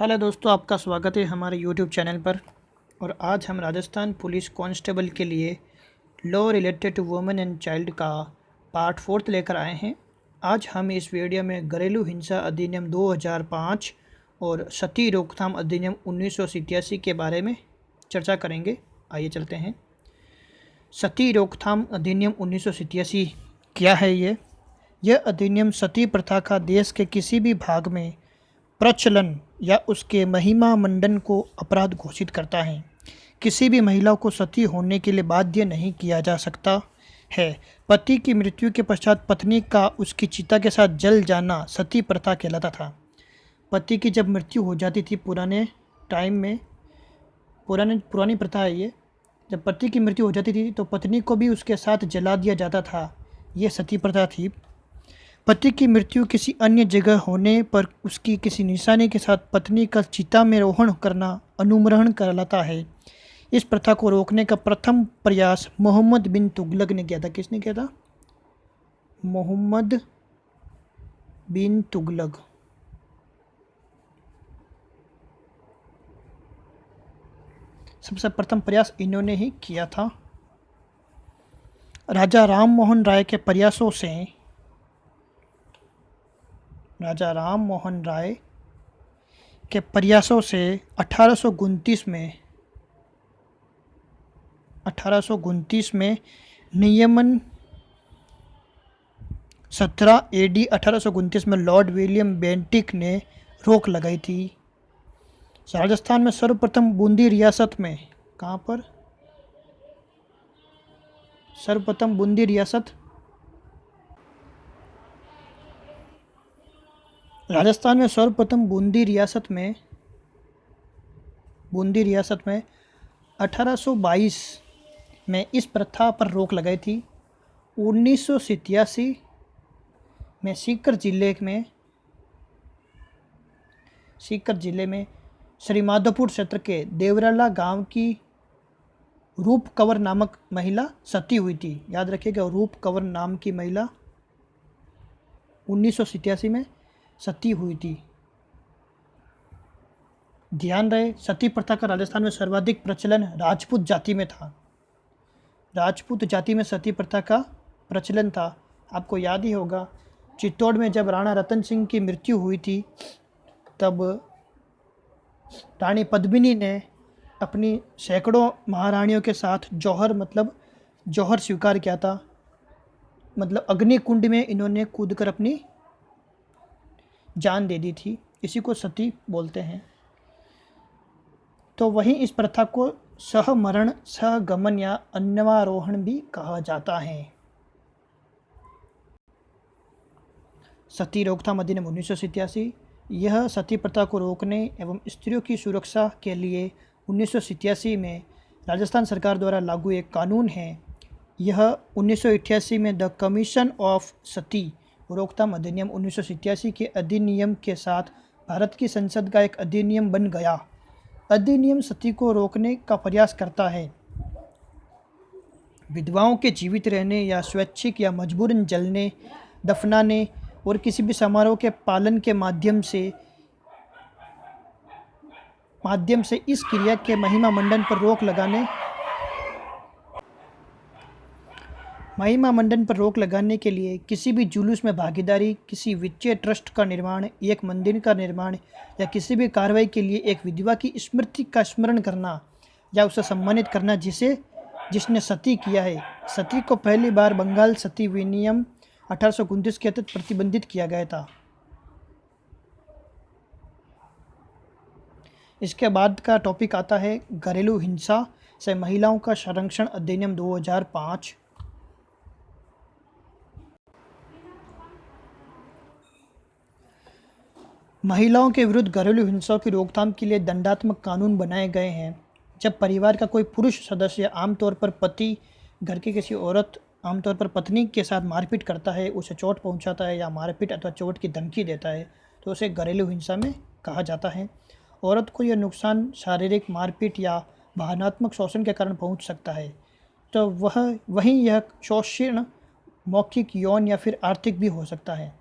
Hello दोस्तों, आपका स्वागत है हमारे यूट्यूब चैनल पर। और आज हम राजस्थान पुलिस कांस्टेबल के लिए law related to women and child का पार्ट 4 लेकर आए हैं। आज हम इस वीडियो में घरेलू हिंसा अधिनियम 2005 और सती रोकथाम अधिनियम 1987 के बारे में चर्चा करेंगे। आइए चलते हैं। सती रोकथाम अधिनियम 1987 क्या है? यह अधिनियम सती प्रथा का देश के किसी भी भाग में प्रचलन या उसके महिमा मंडन को अपराध घोषित करता है। किसी भी महिला को सती होने के लिए बाध्य नहीं किया जा सकता है। पति की मृत्यु के पश्चात पत्नी का उसकी चिता के साथ जल जाना सती प्रथा कहलाता था। पति की जब मृत्यु हो जाती थी पुराने टाइम में, पुरानी प्रथा है ये, जब पति की मृत्यु हो जाती थी तो पत्नी को भी उसके साथ जला दिया जाता था। ये सती प्रथा थी। पति की मृत्यु किसी अन्य जगह होने पर उसकी किसी निशानी के साथ पत्नी का चिता में रोहण करना अनुमरण कहलाता है। इस प्रथा को रोकने का प्रथम प्रयास मोहम्मद बिन तुगलक ने किया था। किसने किया था? मोहम्मद बिन तुगलक। सबसे प्रथम प्रयास इन्होंने ही किया था। राजा राम मोहन राय के प्रयासों से 1829 में नियमन 17 AD 1829 में लॉर्ड विलियम बेंटिक ने रोक लगाई थी। राजस्थान में सर्वप्रथम बूंदी रियासत में, कहाँ पर? सर्वप्रथम बूंदी रियासत, राजस्थान में सर्वप्रथम बूंदी रियासत में 1822 में इस प्रथा पर रोक लगाई थी। 1987 में सीकर जिले में श्रीमाधोपुर क्षेत्र के देवराला गांव की रूप कंवर नामक महिला सती हुई थी। याद रखिएगा, रूप कंवर नाम की महिला 1987 में सती हुई थी। ध्यान रहे, सती प्रथा का राजस्थान में सर्वाधिक प्रचलन राजपूत जाति में था। राजपूत जाति में सती प्रथा का प्रचलन था। आपको याद ही होगा, चित्तौड़ में जब राणा रतन सिंह की मृत्यु हुई थी तब रानी पद्मिनी ने अपनी सैकड़ों महारानियों के साथ जौहर स्वीकार किया था। मतलब अग्निकुंड में इन्होंने कूदकर अपनी जान दे दी थी। इसी को सती बोलते हैं। तो वहीं इस प्रथा को सहमरण, सहगमन या अन्वारोहण भी कहा जाता है। सती रोकथाम अधिनियम 1987, यह सती प्रथा को रोकने एवं स्त्रियों की सुरक्षा के लिए 1987 में राजस्थान सरकार द्वारा लागू एक कानून है। यह 1988 में द कमीशन ऑफ सती रोकथाम अधिनियम 1987 के अधिनियम के साथ भारत की संसद का एक अधिनियम बन गया। अधिनियम सती को रोकने का प्रयास करता है। विधवाओं के जीवित रहने या स्वैच्छिक या मजबूरन जलने, दफनाने और किसी भी समारोह के पालन के माध्यम से इस क्रिया के महिमा मंडन पर रोक लगाने के लिए किसी भी जुलूस में भागीदारी, किसी वित्तीय ट्रस्ट का निर्माण, एक मंदिर का निर्माण या किसी भी कार्रवाई के लिए एक विधवा की स्मृति का स्मरण करना या उसे सम्मानित करना जिसने सती किया है। सती को पहली बार बंगाल सती विनियम 1829 के तहत प्रतिबंधित किया गया था। इसके बाद का टॉपिक आता है घरेलू हिंसा से महिलाओं का संरक्षण अधिनियम 2005। महिलाओं के विरुद्ध घरेलू हिंसा की रोकथाम के लिए दंडात्मक कानून बनाए गए हैं। जब परिवार का कोई पुरुष सदस्य, आमतौर पर पति, घर की किसी औरत, आमतौर पर पत्नी के साथ मारपीट करता है, उसे चोट पहुंचाता है या मारपीट अथवा चोट की धमकी देता है तो उसे घरेलू हिंसा में कहा जाता है। औरत को यह नुकसान शारीरिक मारपीट या भावनात्मक शोषण के कारण पहुंच सकता है। तो वहीं यह शोषण मौखिक, यौन या फिर आर्थिक भी हो सकता है।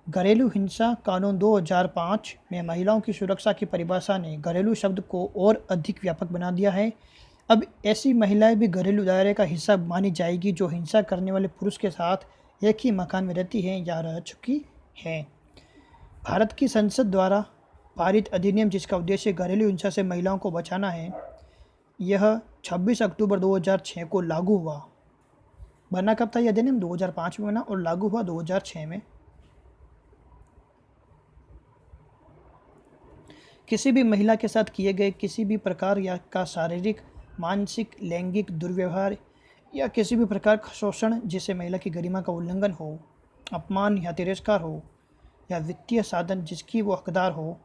घरेलू हिंसा कानून 2005 में महिलाओं की सुरक्षा की परिभाषा ने घरेलू शब्द को और अधिक व्यापक बना दिया है। अब ऐसी महिलाएं भी घरेलू दायरे का हिस्सा मानी जाएगी जो हिंसा करने वाले पुरुष के साथ एक ही मकान में रहती हैं या रह चुकी हैं। भारत की संसद द्वारा पारित अधिनियम, जिसका उद्देश्य घरेलू हिंसा से महिलाओं को बचाना है, यह 26 अक्टूबर 2006 को लागू हुआ। बना कब था यह अधिनियम? 2005 में बना और लागू हुआ 2006 में। किसी भी महिला के साथ किए गए किसी भी प्रकार का शारीरिक, मानसिक, लैंगिक दुर्व्यवहार या किसी भी प्रकार का शोषण जिससे महिला की गरिमा का उल्लंघन हो, अपमान या तिरस्कार हो, या वित्तीय साधन जिसकी वो हकदार हो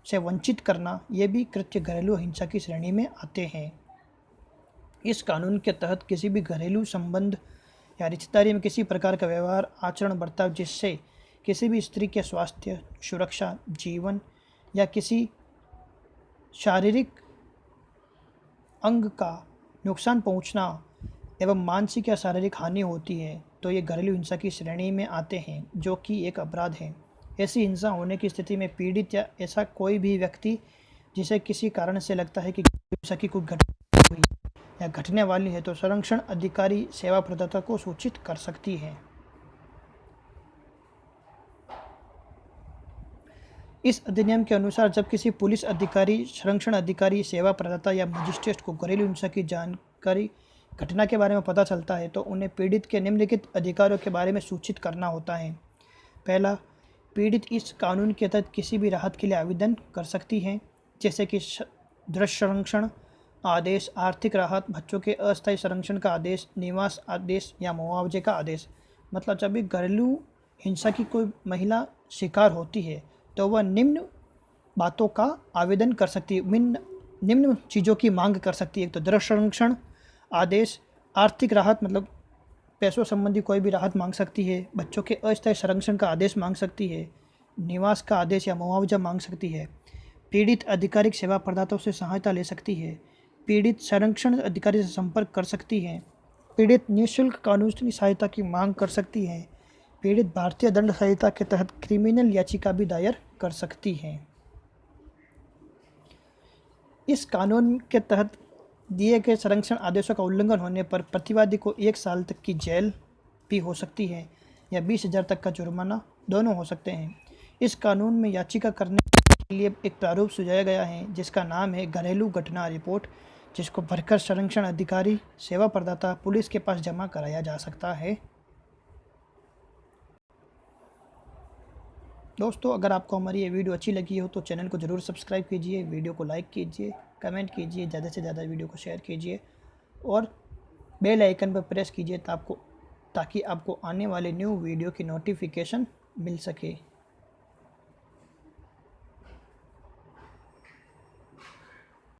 से वंचित करना, ये भी कृत्य घरेलू हिंसा की श्रेणी में आते हैं। इस कानून के तहत किसी भी घरेलू संबंध या रिश्तेदारी में किसी प्रकार का व्यवहार, आचरण, बर्ताव जिससे किसी भी स्त्री के स्वास्थ्य, सुरक्षा, जीवन या किसी शारीरिक अंग का नुकसान पहुंचना एवं मानसिक या शारीरिक हानि होती है, तो ये घरेलू हिंसा की श्रेणी में आते हैं, जो कि एक अपराध है। ऐसी हिंसा होने की स्थिति में पीड़ित या ऐसा कोई भी व्यक्ति जिसे किसी कारण से लगता है कि हिंसा की कोई घटना हुई या घटने वाली है, तो संरक्षण अधिकारी सेवा प्रदाता को सूचित कर सकती है। इस अधिनियम के अनुसार जब किसी पुलिस अधिकारी, संरक्षण अधिकारी, सेवा प्रदाता या मजिस्ट्रेट को घरेलू हिंसा की जानकारी घटना के बारे में पता चलता है, तो उन्हें पीड़ित के निम्नलिखित अधिकारों के बारे में सूचित करना होता है। पहला, पीड़ित इस कानून के तहत किसी भी राहत के लिए आवेदन कर सकती है, जैसे कि दृश्य संरक्षण आदेश, आर्थिक राहत, बच्चों के अस्थायी संरक्षण का आदेश, निवास आदेश या मुआवजे का आदेश। मतलब जब भी घरेलू हिंसा की कोई महिला शिकार होती है तो वह निम्न बातों का आवेदन कर सकती है, निम्न चीज़ों की मांग कर सकती है। तो दृश्य संरक्षण आदेश, आर्थिक राहत मतलब पैसों संबंधी कोई भी राहत मांग सकती है, बच्चों के अस्थायी संरक्षण का आदेश मांग सकती है, निवास का आदेश या मुआवजा मांग सकती है, पीड़ित आधिकारिक सेवा प्रदाताओं से सहायता ले सकती है, पीड़ित संरक्षण अधिकारी से संपर्क कर सकती है, पीड़ित निःशुल्क कानूनी सहायता की मांग कर सकती है, पीड़ित भारतीय दंड संहिता के तहत क्रिमिनल याचिका भी दायर कर सकती है। इस कानून के तहत दिए गए संरक्षण आदेशों का उल्लंघन होने पर प्रतिवादी को 1 साल तक की जेल भी हो सकती है या 20,000 तक का जुर्माना, दोनों हो सकते हैं। इस कानून में याचिका करने के लिए एक प्रारूप सुझाया गया है जिसका नाम है घरेलू घटना रिपोर्ट, जिसको भरकर संरक्षण अधिकारी, सेवा प्रदाता, पुलिस के पास जमा कराया जा सकता है। दोस्तों, अगर आपको हमारी ये वीडियो अच्छी लगी हो तो चैनल को ज़रूर सब्सक्राइब कीजिए, वीडियो को लाइक कीजिए, कमेंट कीजिए, ज़्यादा से ज़्यादा वीडियो को शेयर कीजिए और बेल आइकन पर प्रेस कीजिए ताकि आपको आने वाले न्यू वीडियो की नोटिफिकेशन मिल सके।